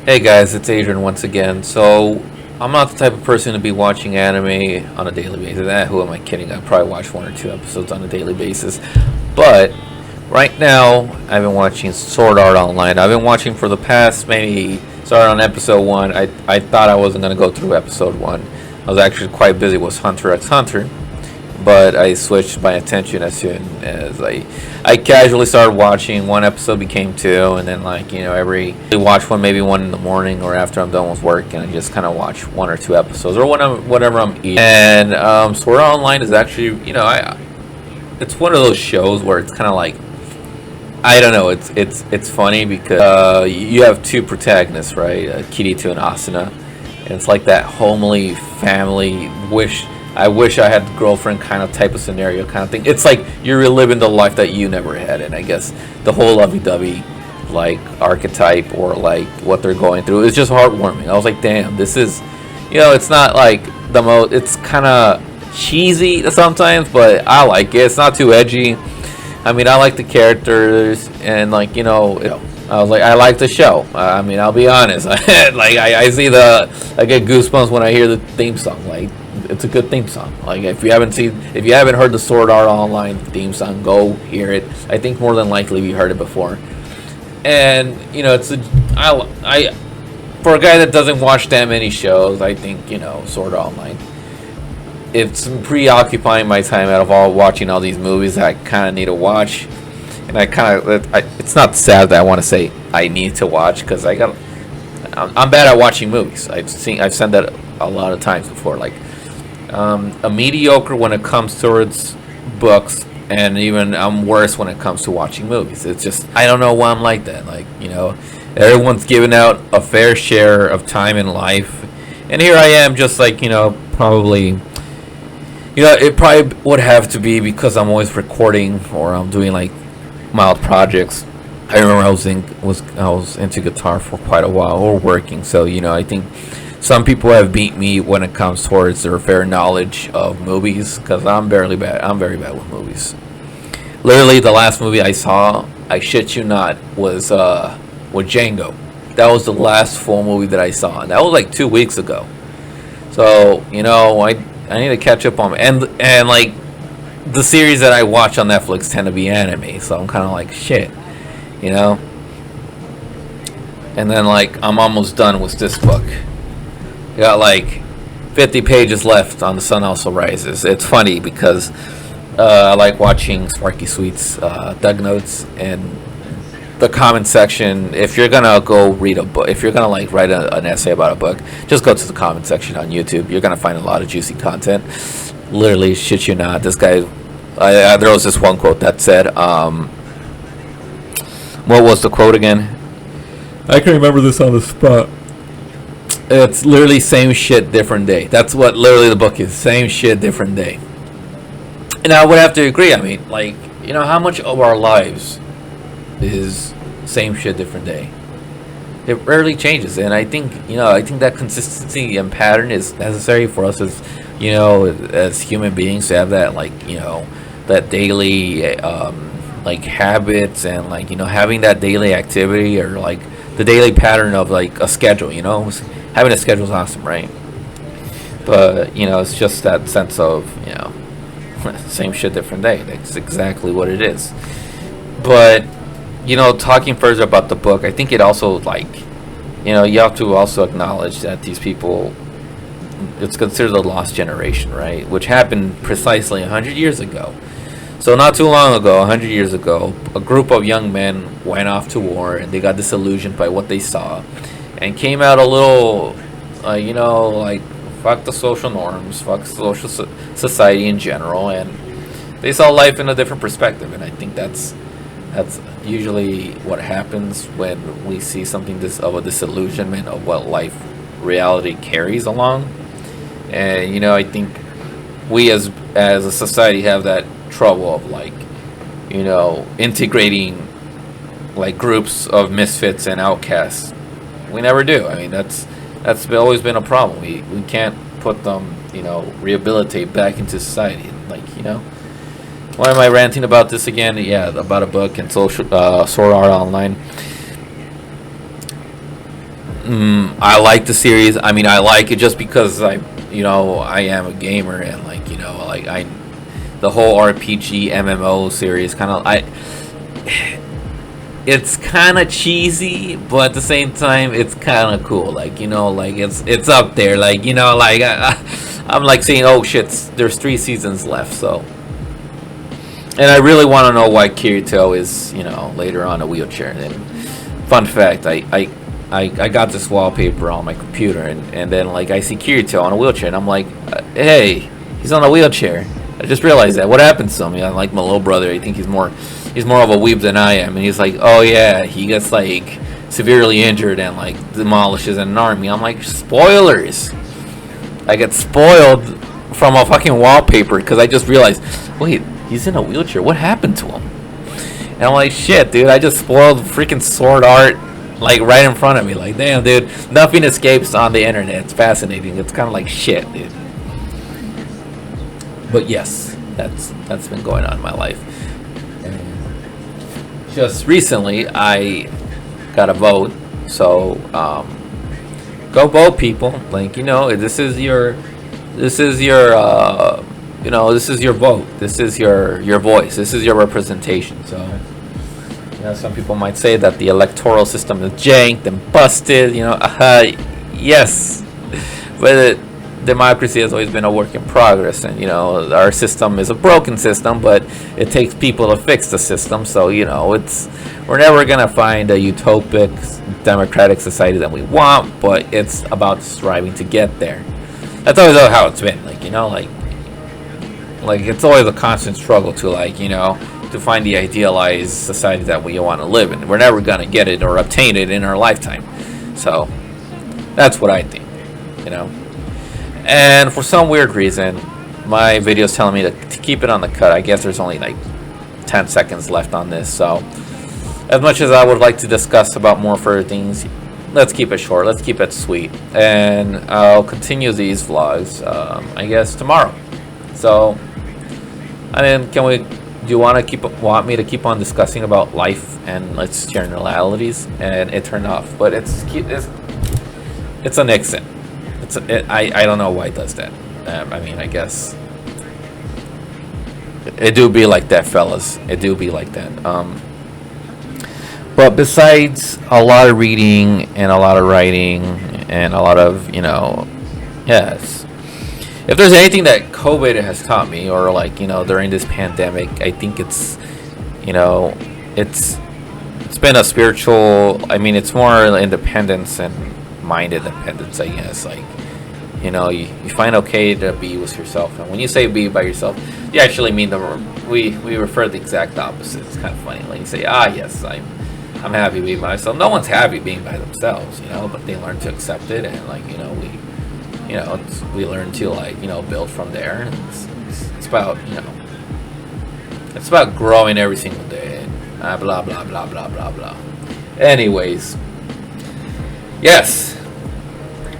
Hey guys, it's Adrian once again. So, I'm not the type of person to be watching anime on a daily basis. Who am I kidding? I probably watch one or two episodes on a daily basis. But right now, I've been watching Sword Art Online. I've been watching for the past maybe started on episode 1. I thought I wasn't going to go through episode 1. I was actually quite busy with Hunter x Hunter, but I switched my attention as soon as I casually started watching. One episode became two, and then every I watch one, maybe one in the morning or after I'm done with work, and I just kind of watch one or two episodes or whatever I'm eating. And Sword Art Online is actually it's one of those shows where it's kind of like, I don't know, it's funny because you have two protagonists, right? Kirito and Asuna, and it's like that homely family I wish I had a girlfriend kind of type of scenario kind of thing. It's like you're reliving the life that you never had, and I guess the whole lovey-dovey like archetype or like what they're going through is just heartwarming. I was like, damn, this is, it's not like the most. It's kind of cheesy sometimes, but I like it. It's not too edgy. I mean, I like the characters, and I was like, I like the show. I mean, I'll be honest. I see I get goosebumps when I hear the theme song. Like, it's a good theme song. Like, if you haven't heard the Sword Art Online theme song, go hear it. I think more than likely you heard it before. And I for a guy that doesn't watch that many shows, I think Sword Art Online, it's preoccupying my time out of all watching all these movies that I kind of need to watch. And it's not sad that I want to say I need to watch, because I'm bad at watching movies. I've said that a lot of times before. Like, a mediocre when it comes towards books, and even I'm worse when it comes to watching movies. It's just, I don't know why I'm like that. Like, everyone's giving out a fair share of time in life, and here I am, just like, probably. It probably would have to be because I'm always recording, or I'm doing like mild projects. I remember I was into guitar for quite a while, or working. So I think some people have beat me when it comes towards their fair knowledge of movies, because I'm very bad with movies. Literally, the last movie I saw, I shit you not, was with Django. That was the last full movie that I saw, and that was like 2 weeks ago. So I need to catch up on, and like the series that I watch on Netflix tend to be anime, so I'm kind of like, shit, And then I'm almost done with this book. Got like 50 pages left on The Sun Also Rises. It's funny because I like watching Sparky Sweet's Doug Notes and the comment section. If you're gonna go read a book, if you're gonna write an essay about a book, just go to the comment section on YouTube. You're gonna find a lot of juicy content. Literally, shit you not, this guy, there was this one quote that said, what was the quote again? I can remember this on the spot. It's literally same shit, different day. That's what literally the book is. Same shit, different day. And I would have to agree. I mean, how much of our lives is same shit, different day? It rarely changes, and I think that consistency and pattern is necessary for us as human beings to have that that daily habits, and having that daily activity, or the daily pattern of a schedule. Having a schedule is awesome, right? But it's just that sense of same shit, different day. That's exactly what it is. But talking further about the book, I think it also you have to also acknowledge that these people, it's considered a lost generation, right? Which happened precisely 100 years ago. So not too long ago, 100 years ago, a group of young men went off to war, and they got disillusioned by what they saw, and came out a little, fuck the social norms, fuck social society in general, and they saw life in a different perspective. And I think that's usually what happens when we see something of a disillusionment of what life reality carries along. And I think we as a society have that trouble of integrating groups of misfits and outcasts. We never do. I mean, that's always been a problem. We can't put them, rehabilitate back into society. Why am I ranting about this again? Yeah, about a book and Sword Art Online. I like the series. I mean, I like it just because I am a gamer, and the whole RPG MMO series it's kind of cheesy, but at the same time, it's kind of cool. It's up there. I'm like saying, oh shit, there's 3 seasons left. So, and I really want to know why Kirito is, later on a wheelchair. And fun fact, I got this wallpaper on my computer, and then I see Kirito on a wheelchair, and I'm like, hey, he's on a wheelchair. I just realized that. What happened to him? Like my little brother, I think he's more of a weeb than I am, and he's like, oh yeah, he gets severely injured and demolishes an army. I'm like, spoilers. I get spoiled from a fucking wallpaper because I just realized, wait, he's in a wheelchair. What happened to him? And I'm like, shit, dude, I just spoiled freaking Sword Art right in front of me. Damn, dude, nothing escapes on the internet. It's fascinating. It's kind of like shit, dude. But yes, that's been going on in my life. And just recently, I got a vote. So go vote, people. This is your vote. This is your voice. This is your representation. So some people might say that the electoral system is janked and busted. Yes, but democracy has always been a work in progress, and our system is a broken system, but it takes people to fix the system. So we're never gonna find a utopic democratic society that we want, but it's about striving to get there. That's always how it's been. It's always a constant struggle to find the idealized society that we want to live in. We're never gonna get it or obtain it in our lifetime. So that's what I think. And for some weird reason, my video is telling me to keep it on the cut. I guess there's only 10 seconds left on this. So as much as I would like to discuss about more further things, let's keep it short. Let's keep it sweet. And I'll continue these vlogs, I guess, tomorrow. So, do you want me to keep on discussing about life and its generalities? And it turned off, but it's a Nixon. I don't know why it does that. I guess it do be like that, fellas. It do be like that. But besides a lot of reading and a lot of writing and a lot of yes. If there's anything that COVID has taught me, or during this pandemic, I think it's it's been a spiritual. It's more independence and mind independence, I guess. You find okay to be with yourself, and when you say be by yourself, you actually mean we refer to the exact opposite. It's kind of funny. You say, yes, I'm happy being by myself. No one's happy being by themselves, but they learn to accept it, and we learn to build from there. And it's about it's about growing every single day, and blah blah blah blah blah blah. Anyways, yes.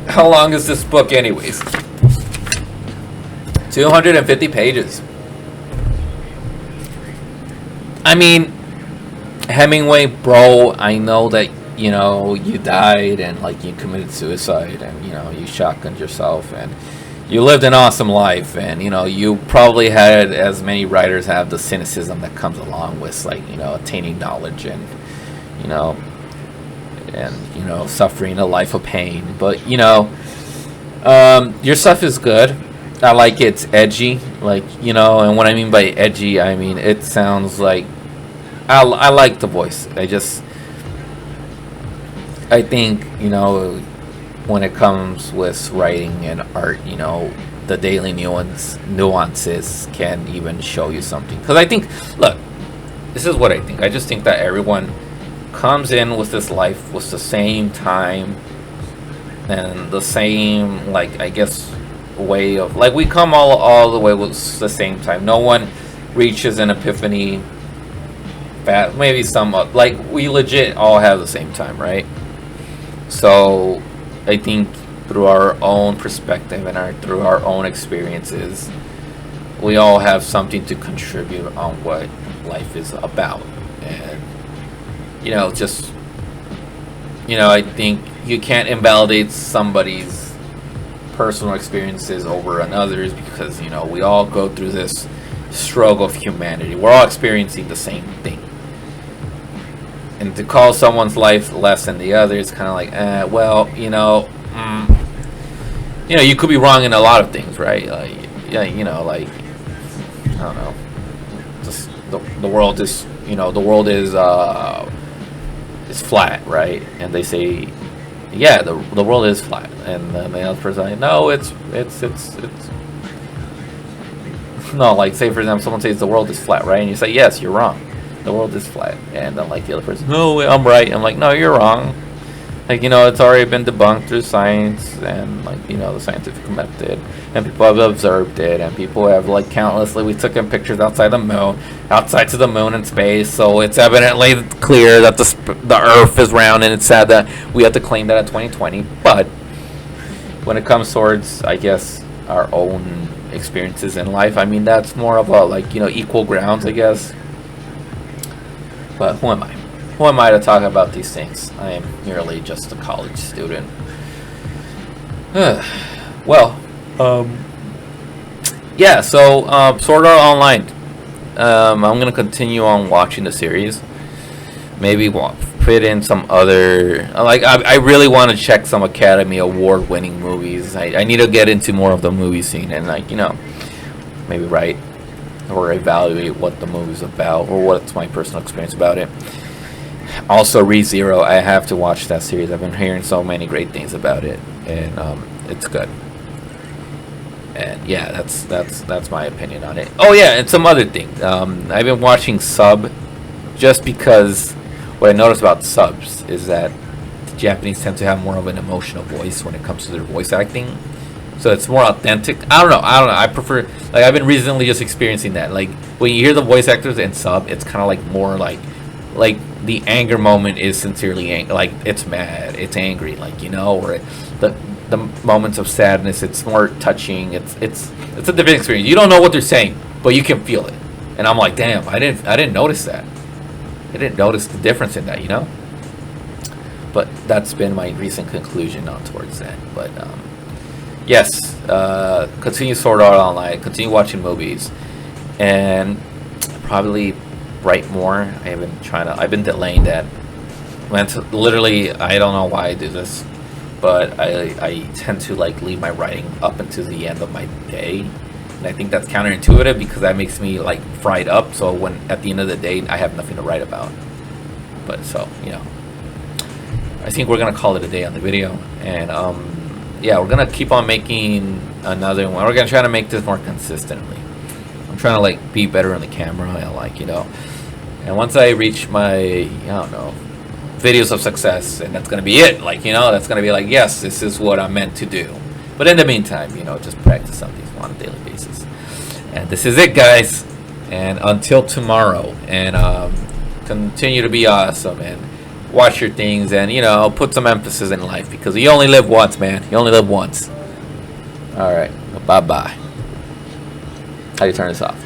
How long is this book, anyways? 250 pages. Hemingway, bro, I know that, you died and, you committed suicide and, you shotgunned yourself and you lived an awesome life and, you probably had, as many writers have, the cynicism that comes along with, attaining knowledge and, suffering a life of pain. But your stuff is good. I like it. It's edgy, and what I mean by edgy, it sounds like I like the voice. I think when it comes with writing and art, the daily nuances can even show you something. Because I think, look, this is what I think. I just think that everyone comes in with this life with the same time and the same way of we come all the way with the same time. No one reaches an epiphany fast. Maybe some we legit all have the same time, right? So I think through our own perspective and through our own experiences, we all have something to contribute on what life is about. And I think you can't invalidate somebody's personal experiences over another's, because we all go through this struggle of humanity. We're all experiencing the same thing, and to call someone's life less than the other is kind of like, well, you could be wrong in a lot of things, right? Like, like, I don't know, just the world is, the world is flat, right? And they say, yeah, the world is flat, and then the other person like, no, it's no, like, say for example, someone says the world is flat, right? And you say, yes, you're wrong, the world is flat, and then like the other person, no, I'm right. I'm like, no, you're wrong. Like, it's already been debunked through science and, like, the scientific method, and people have observed it, and people have, like, countlessly, we took in pictures outside to the moon and space, so it's evidently clear that the Earth is round, and it's sad that we have to claim that at 2020. But when it comes towards, I guess, our own experiences in life, I mean, that's more of a, like, equal grounds, I guess. But who am I? Who am I to talk about these things? I am merely just a college student. Well, yeah, so Sword Art Online. I'm going to continue on watching the series. Maybe fit in some other... Like, I really want to check some Academy Award-winning movies. I need to get into more of the movie scene and, like, maybe write or evaluate what the movie's about or what's my personal experience about it. Also, ReZero, I have to watch that series. I've been hearing so many great things about it, and it's good. And yeah, that's my opinion on it. Oh yeah, and some other things. I've been watching Sub, just because what I noticed about subs is that the Japanese tend to have more of an emotional voice when it comes to their voice acting. So it's more authentic. I don't know. I prefer, like, I've been recently just experiencing that. Like, when you hear the voice actors in Sub, it's kind of like more like the anger moment is sincerely like it's mad, it's angry, like, or the moments of sadness, it's more touching. It's a different experience. You don't know what they're saying, but you can feel it. And I'm like, damn, I didn't notice that. I didn't notice the difference in that, But that's been my recent conclusion on towards that. But yes, continue Sword Art Online, continue watching movies, and probably write more. I've been delaying that. Literally, I don't know why I do this, but I tend to, like, leave my writing up until the end of my day, and I think that's counterintuitive because that makes me, like, fried up. So when at the end of the day I have nothing to write about. But so I think we're gonna call it a day on the video, and yeah, we're gonna keep on making another one. We're gonna try to make this more consistently. I'm trying to, like, be better on the camera and, like, and once I reach my, I don't know, videos of success, and that's going to be it, like, that's going to be like, yes, this is what I'm meant to do. But in the meantime, just practice on these on a daily basis. And this is it, guys. And until tomorrow, and continue to be awesome, and watch your things, and, put some emphasis in life, because you only live once, man. You only live once. All right. Bye-bye. How do you turn this off?